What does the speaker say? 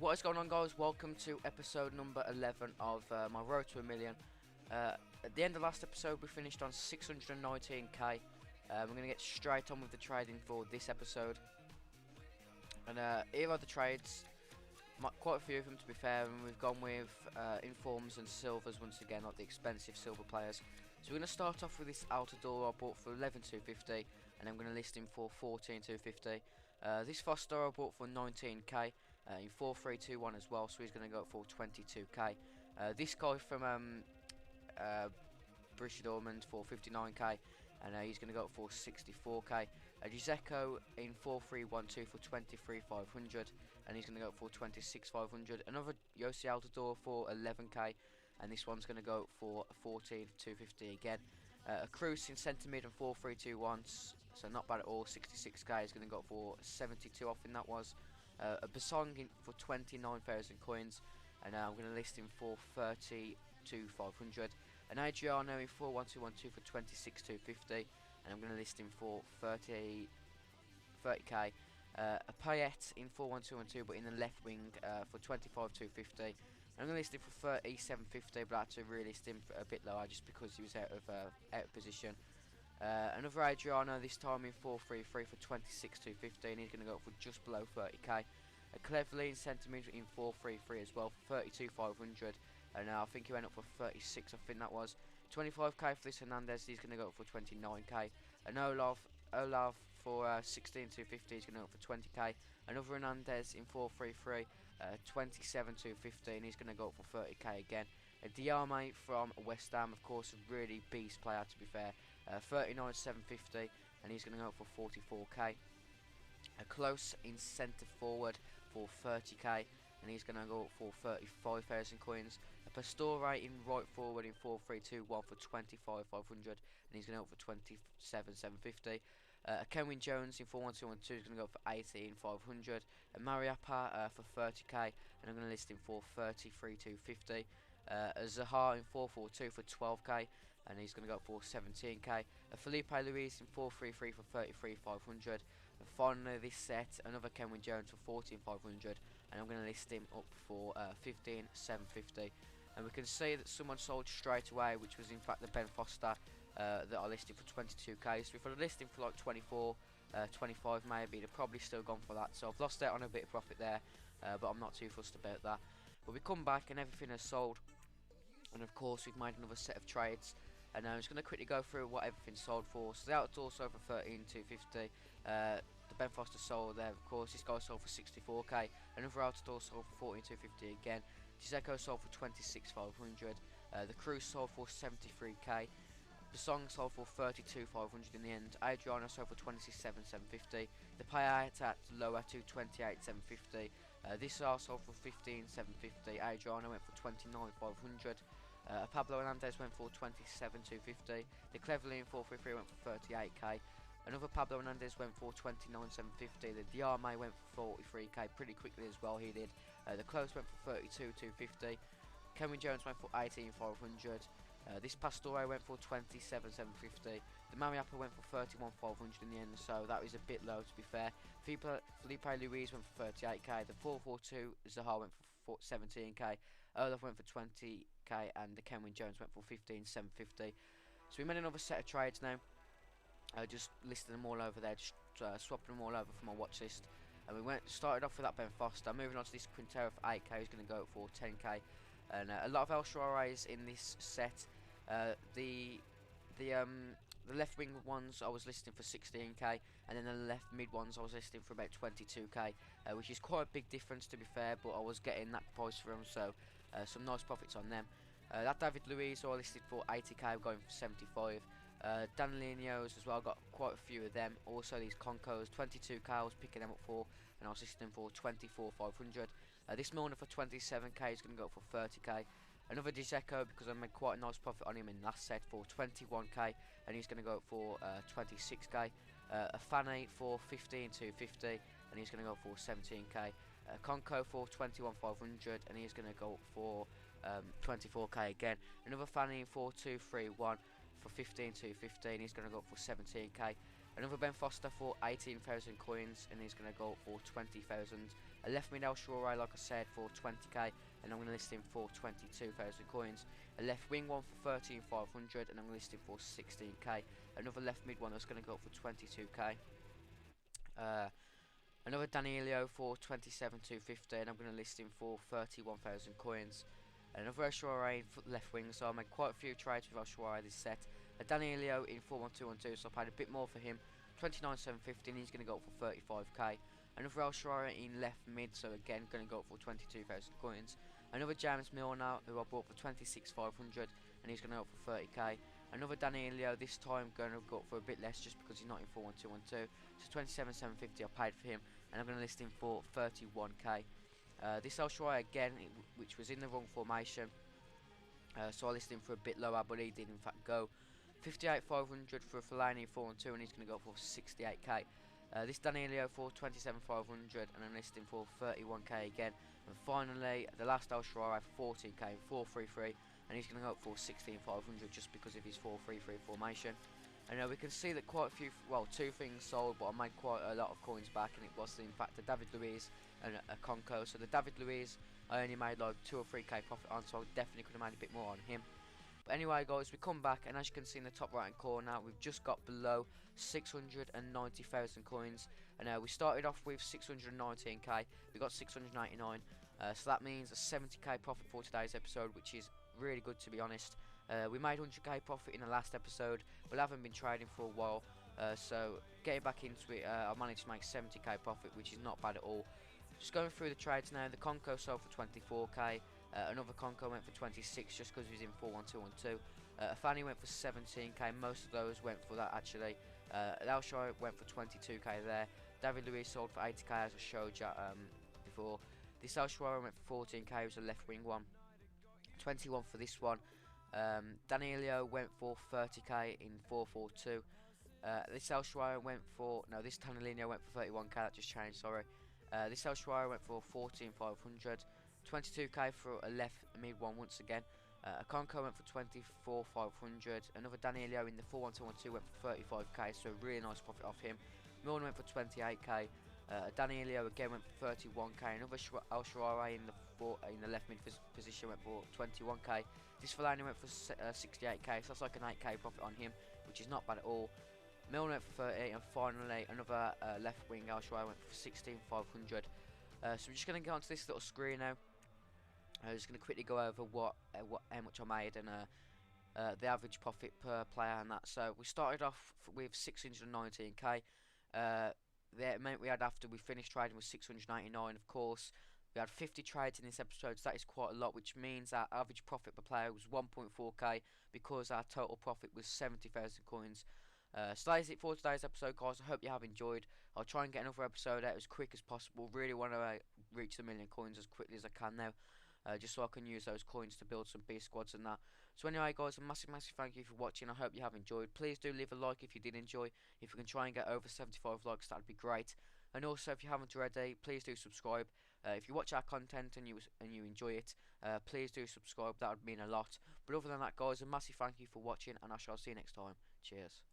What is going on, guys? Welcome to episode number 11 of my road to a million. At the end of last episode we finished on 619k. We're going to get straight on with the trading for this episode. And here are the trades, quite a few of them to be fair, and we've gone with informs and silvers once again, like the expensive silver players. So we're going to start off with this Altador I bought for 11,250, and I'm going to list him for 14,250. This Foster I bought for 19k in 4-3-2-1 as well, so he's going to go for 22k. This guy from Borussia Dortmund for 59k, and he's going to go for 64k. Dzeko in 4-3-1-2 for 23,500, and he's going to go for 26,500. Another Yossi Altador for 11k, and this one's going to go for 14,250 again. A Cruz in centre mid and 4-3-2-1, so not bad at all. 66k is going to go for 72 off, and that was a Basong in for 29,000 coins, and I'm going to list him for 32,500. An Adriano in 4-1-2-1-2 for 26,250, and I'm going to list him for 30k. A Payet in 4-1-2-1-2, but in the left wing for 25,250. I'm going to list him for 37.50, but I had to relist him for a bit lower just because he was out of position. Another Adriano, this time in 4-3-3 for 26,250, and he's going to go for just below 30k. A Cleverly in centre mid in 4-3-3 as well for 32,500, and I think he went up for 36. I think that was 25k for this Hernandez. He's going to go up for 29k. An Olaf for 16,250. He's going to go up for 20k. Another Hernandez in 4-3-3, 27,250, and he's going to go up for 30k again. A Diame from West Ham, of course, a really beast player to be fair, 39,750, and he's going to go up for 44k. A Close in centre forward for 30k, and he's going to go up for 35,000 coins. A Pastore in right forward in 4-3-2-1 for 25,500, and he's going to go up for 27,750. A Kenwin Jones in 4-1-2-1-2 is going to go up for 18,500. A Mariappa for 30k, and I'm going to list him for 33,250. A Zaha in 4-4-2 for 12k, and he's going to go up for 17k. A Felipe Luis in 4-3-3 for 33,500. And finally this set, another Kenwin Jones for 14,500, and I'm going to list him up for 15,750. And we can see that someone sold straight away, which was in fact the Ben Foster that I listed for 22k. So if I list him for like 24, 25 maybe, they've probably still gone for that. So I've lost out on a bit of profit there, but I'm not too fussed about that. But we come back and everything has sold, and of course we've made another set of trades, and I'm just going to quickly go through what everything's sold for. So the Outdoor sold for 13,250, the Ben Foster sold there, of course. This guy sold for 64k, another Outdoor sold for 14,250 again. Dzeko sold for 26,500, the Cruz sold for 73k, the Song sold for 32,500 in the end. Adriano sold for 27,750. The Payet at lower to 28,750. This R sold for 15,750. Adriano went for 29,500. Pablo Hernandez went for 27,250. The Cleverly in 4-3-3 went for 38k. Another Pablo Hernandez went for 29,750. The Diame went for 43k pretty quickly as well, he did. The Close went for 32,250. Kenwin Jones went for 18,500. This Pastore went for 27,750. The Mariappa went for 31,500 in the end, so that was a bit low to be fair. Felipe Luis went for 38k. The 4-4-2 Zaha went for 17k. Olaf went for 20k, and the Kenwin Jones went for 15,750. So we made another set of trades now. Just listed them all over there, just swapping them all over for my watch list. And we started off with that Ben Foster. Moving on to this Quintero for 8k, who's going to go for 10k. And a lot of El Shaarays in this set. The left wing ones I was listing for 16k, and then the left mid ones I was listing for about 22k, which is quite a big difference to be fair, but I was getting that price for them, so some nice profits on them. That David Luiz I listed for 80k, going for 75. Danilinos as well, got quite a few of them. Also these Concos, 22k I was picking them up for, and I was listing them for 24,500. This Milner for 27k is going to go up for 30k. Another Dzeko, because I made quite a nice profit on him in last set, for 21k, and he's going to go up for 26k. A Fane for 15,250, and he's going to go for 17k. Conco for 21,500, and he's going to go up for 24k again. Another Fane 4-2-3-1 for 15,250, he's going to go up for 17k. Another Ben Foster for 18,000 coins, and he's going to go up for 20,000. A left mid El Shaarawy, like I said, for 20k, and I'm going to list him for 22,000 coins. A left wing one for 13,500, and I'm going to list him for 16k. Another left mid one that's going to go up for 22k. Another Danilo for 27,250, and I'm going to list him for 31,000 coins. Another El Shaarawy in left wing, so I made quite a few trades with El Shaarawy this set. A Danilo in 4-1-2-1-2, so I paid a bit more for him, 29,750, and he's going to go up for 35k. Another El Shaarawy in left mid, so again going to go up for 22,000 coins. Another James Milner, who I bought for 26,500, and he's going to go up for 30k. Another Danilo, this time going to go up for a bit less just because he's not in 4-1-2-1-2. So 27,750 I paid for him, and I'm going to list him for 31k. This El Shaarawy again, which was in the wrong formation, so I listed him for a bit lower, but he did in fact go. 58,500 for a Fellaini 4-2, and he's going to go for 68k. This Danilo for 27,500, and I'm listing for 31k again. And finally, the last El Shaarawy for 14k, 4-3-3, and he's going to go up for 16,500 just because of his 4-3-3 formation. And we can see that quite a few, well, two things sold, but I made quite a lot of coins back, and it was in fact a David Luiz and a Conco. So the David Luiz I only made like 2 or 3k profit on, so I definitely could have made a bit more on him. But anyway guys, we come back, and as you can see in the top right hand corner, we've just got below 690,000 coins. And we started off with 619k, we got 699, so that means a 70k profit for today's episode, which is really good to be honest. We made 100k profit in the last episode, but I haven't been trading for a while, so getting back into it, I managed to make 70k profit, which is not bad at all. Just going through the trades now, the Conco sold for 24k, another Conco went for 26 just because he was in 4-1-2-1-2. A Fanny went for 17k, most of those went for that actually. El Shaarawy went for 22k there. David Luiz sold for 80k as I showed you before. This El Shaarawy went for 14k, it was a left wing one. 21 for this one. Danilo went for 30k in 4-4-2. This El Shaarawy went for, no, this Danilo went for 31k, that just changed, sorry. This El Shaarawy went for 14,500. 22k for a left mid one once again. A Conco went for 24,500. Another Danilo in the 4-1-2-1-2 went for 35k, so a really nice profit off him. Milner went for 28k. Danilo again went for 31k. Another El Shaarawy in the left mid position went for 21k. This Fellaini went for 68k, so that's like an 8k profit on him, which is not bad at all. Milner went for 30, and finally another left wing El Shaarawy went for 16,500. So we're just going to get onto this little screen now. I'm just going to quickly go over how much I made and the average profit per player and that. So we started off with 619k. The amount we had after we finished trading was 689. Of course, we had 50 trades in this episode, so that is quite a lot, which means our average profit per player was 1.4k because our total profit was 70,000 coins. So that is it for today's episode, guys. I hope you have enjoyed. I'll try and get another episode out as quick as possible. Really want to reach the 1,000,000 coins as quickly as I can now, just so I can use those coins to build some B squads and that. So anyway guys, a massive thank you for watching. I hope you have enjoyed. Please do leave a like if you did enjoy. If we can try and get over 75 likes, that'd be great. And also, if you haven't already, please do subscribe. If you watch our content and you enjoy it, please do subscribe. That would mean a lot. But other than that guys, a massive thank you for watching, and I shall see you next time. Cheers.